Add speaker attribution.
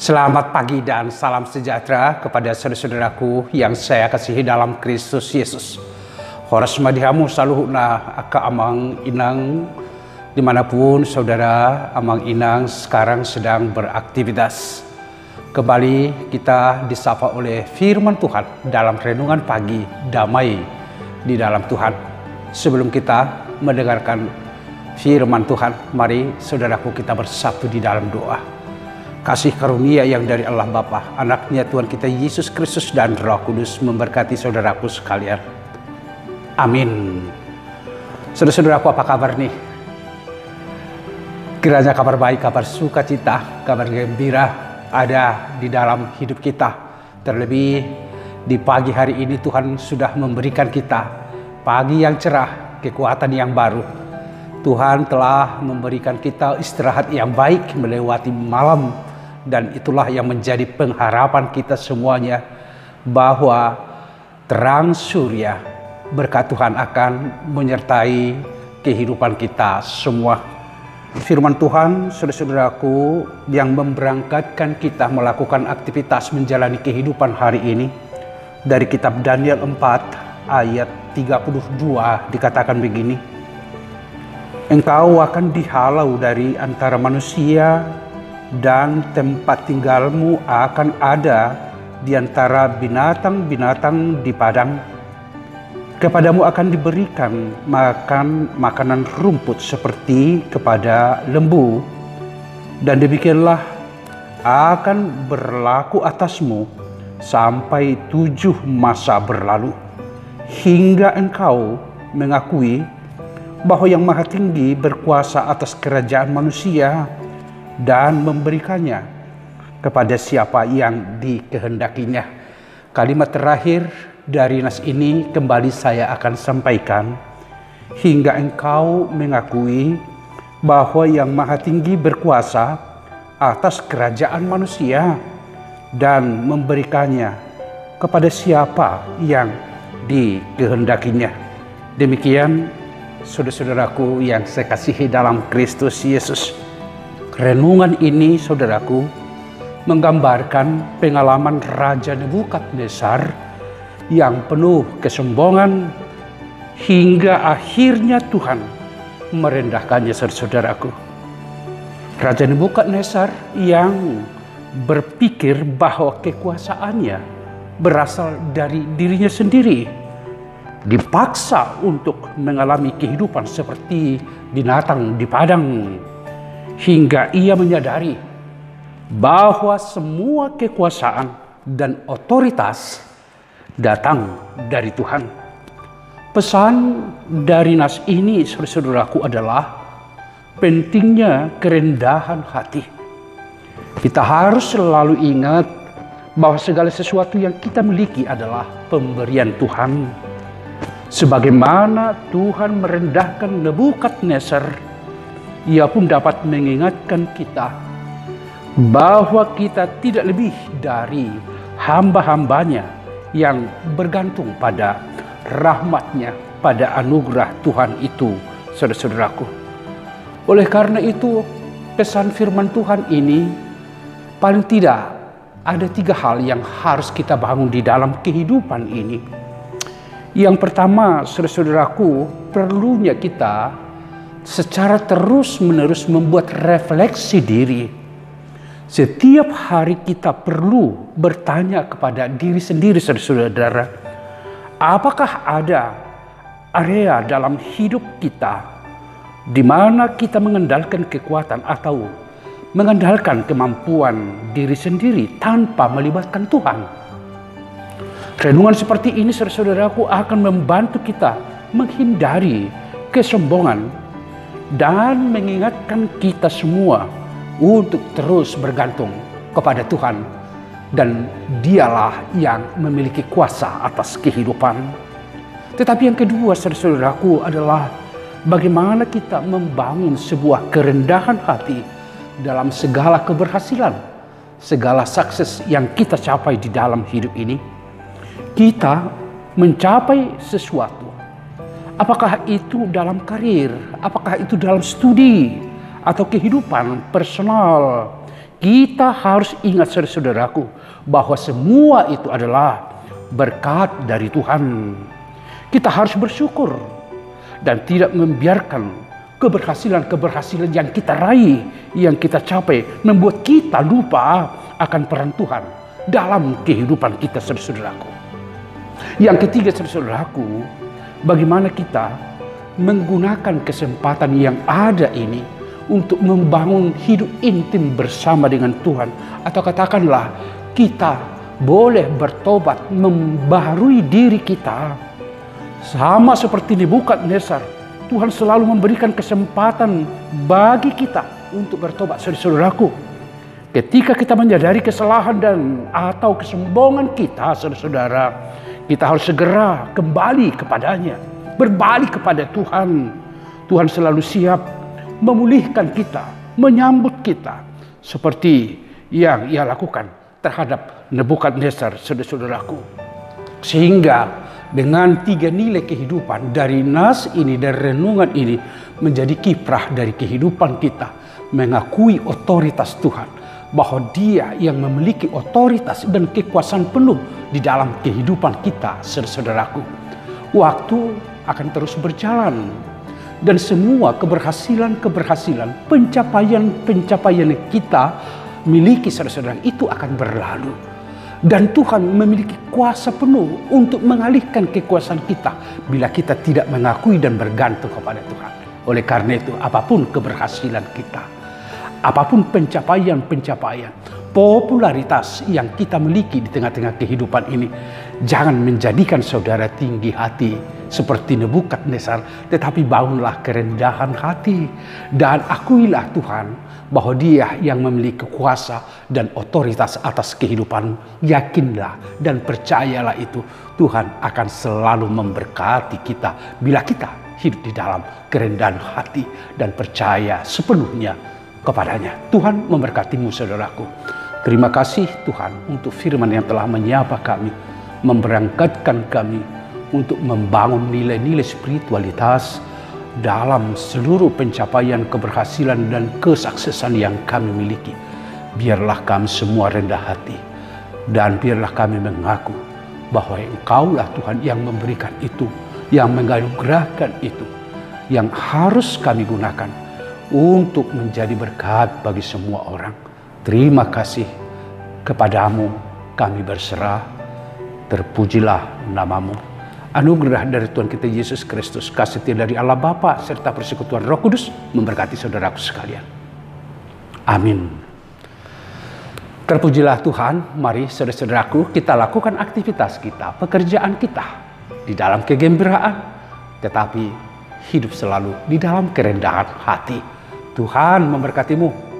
Speaker 1: Selamat pagi dan salam sejahtera kepada saudara-saudaraku yang saya kasihi dalam Kristus Yesus. Horas madihamu saluhna aka amang inang dimanapun saudara amang inang sekarang sedang beraktivitas. Kembali kita disapa oleh firman Tuhan dalam renungan pagi damai di dalam Tuhan. Sebelum kita mendengarkan firman Tuhan, mari saudaraku kita bersatu di dalam doa. Kasih karunia yang dari Allah Bapa, anaknya Tuhan kita Yesus Kristus dan Roh Kudus memberkati saudaraku sekalian. Amin. Saudara-saudaraku, apa kabar nih? Kiranya kabar baik, kabar sukacita, kabar gembira ada di dalam hidup kita. Terlebih di pagi hari ini Tuhan sudah memberikan kita pagi yang cerah, kekuatan yang baru. Tuhan telah memberikan kita istirahat yang baik melewati malam. Dan itulah yang menjadi pengharapan kita semuanya, bahwa terang surya berkat Tuhan akan menyertai kehidupan kita semua. Firman Tuhan, saudara-saudaraku, yang memberangkatkan kita melakukan aktivitas menjalani kehidupan hari ini, dari kitab Daniel 4 ayat 32 dikatakan begini: Engkau akan dihalau dari antara manusia, dan tempat tinggalmu akan ada di antara binatang-binatang di padang. Kepadamu akan diberikan makan makanan rumput seperti kepada lembu, dan demikianlah akan berlaku atasmu sampai 7 masa berlalu, hingga engkau mengakui bahwa Yang Maha Tinggi berkuasa atas kerajaan manusia dan memberikannya kepada siapa yang dikehendakinya. Kalimat terakhir dari nas ini kembali saya akan sampaikan: hingga engkau mengakui bahwa Yang Maha Tinggi berkuasa atas kerajaan manusia dan memberikannya kepada siapa yang dikehendakinya. Demikian saudara-saudaraku yang saya kasihi dalam Kristus Yesus. Renungan ini, saudaraku, menggambarkan pengalaman Raja Nebukadnezar yang penuh kesombongan hingga akhirnya Tuhan merendahkannya, saudaraku. Raja Nebukadnezar yang berpikir bahwa kekuasaannya berasal dari dirinya sendiri, dipaksa untuk mengalami kehidupan seperti binatang di padang, hingga ia menyadari bahwa semua kekuasaan dan otoritas datang dari Tuhan. Pesan dari nas ini, saudara-saudaraku, adalah pentingnya kerendahan hati. Kita harus selalu ingat bahwa segala sesuatu yang kita miliki adalah pemberian Tuhan. Sebagaimana Tuhan merendahkan Nebukadnezar, Ia pun dapat mengingatkan kita bahwa kita tidak lebih dari hamba-hambanya yang bergantung pada rahmat-Nya, pada anugerah Tuhan itu, saudara-saudaraku. Oleh karena itu, pesan firman Tuhan ini paling tidak ada 3 hal yang harus kita bangun di dalam kehidupan ini. Yang pertama, saudara-saudaraku, perlunya kita secara terus-menerus membuat refleksi diri. Setiap hari kita perlu bertanya kepada diri sendiri, saudara-saudara, apakah ada area dalam hidup kita di mana kita mengandalkan kekuatan atau mengandalkan kemampuan diri sendiri tanpa melibatkan Tuhan? Renungan seperti ini, saudara-saudaraku, akan membantu kita menghindari kesombongan dan mengingatkan kita semua untuk terus bergantung kepada Tuhan, dan Dialah yang memiliki kuasa atas kehidupan. Tetapi yang kedua, saudara-saudaraku, adalah bagaimana kita membangun sebuah kerendahan hati dalam segala keberhasilan, segala sukses yang kita capai di dalam hidup ini. Kita mencapai sesuatu, apakah itu dalam karir, apakah itu dalam studi, atau kehidupan personal, Kita harus ingat saudara-saudaraku bahwa semua itu adalah berkat dari Tuhan. Kita harus bersyukur dan tidak membiarkan keberhasilan-keberhasilan yang kita raih, yang kita capai, membuat kita lupa akan peran Tuhan dalam kehidupan kita, saudara-saudaraku. Yang ketiga, saudara-saudaraku, bagaimana kita menggunakan kesempatan yang ada ini untuk membangun hidup intim bersama dengan Tuhan. Atau katakanlah, kita boleh bertobat, membaharui diri kita. Sama seperti Nebukadnezar, Tuhan selalu memberikan kesempatan bagi kita untuk bertobat, saudara-saudaraku. Ketika kita menyadari kesalahan dan atau kesombongan kita, saudara-saudara, kita harus segera kembali kepadanya, berbalik kepada Tuhan. Tuhan selalu siap memulihkan kita, menyambut kita, seperti yang Ia lakukan terhadap Nebukadnezar, saudara-saudaraku. Sehingga dengan 3 nilai kehidupan dari nas ini, dari renungan ini, menjadi kiprah dari kehidupan kita, mengakui otoritas Tuhan, bahwa Dia yang memiliki otoritas dan kekuasaan penuh di dalam kehidupan kita, saudara-saudaraku. Waktu akan terus berjalan, dan semua keberhasilan-keberhasilan, pencapaian-pencapaian yang kita miliki, saudara-saudara, itu akan berlalu. Dan Tuhan memiliki kuasa penuh untuk mengalihkan kekuasaan kita bila kita tidak mengakui dan bergantung kepada Tuhan. Oleh karena itu, apapun keberhasilan kita, apapun pencapaian-pencapaian, popularitas yang kita miliki di tengah-tengah kehidupan ini, jangan menjadikan saudara tinggi hati seperti Nebukadnezar, tetapi bangunlah kerendahan hati dan akuilah Tuhan bahwa Dia yang memiliki kuasa dan otoritas atas kehidupan. Yakinlah dan percayalah itu, Tuhan akan selalu memberkati kita bila kita hidup di dalam kerendahan hati dan percaya sepenuhnya kepadanya. Tuhan memberkatimu, saudaraku. Terima kasih Tuhan untuk firman yang telah menyapa kami, memberangkatkan kami untuk membangun nilai-nilai spiritualitas dalam seluruh pencapaian, keberhasilan, dan kesuksesan yang kami miliki. Biarlah kami semua rendah hati, dan biarlah kami mengaku bahwa Engkaulah Tuhan yang memberikan itu, yang menganugerahkan itu, yang harus kami gunakan untuk menjadi berkat bagi semua orang. Terima kasih kepadamu kami berserah. Terpujilah namamu. Anugerah dari Tuhan kita Yesus Kristus, kasih setia dari Allah Bapa, serta persekutuan Roh Kudus memberkati saudaraku sekalian. Amin. Terpujilah Tuhan. Mari saudara-saudaraku, kita lakukan aktivitas kita, pekerjaan kita di dalam kegembiraan, tetapi hidup selalu di dalam kerendahan hati. Tuhan memberkatimu.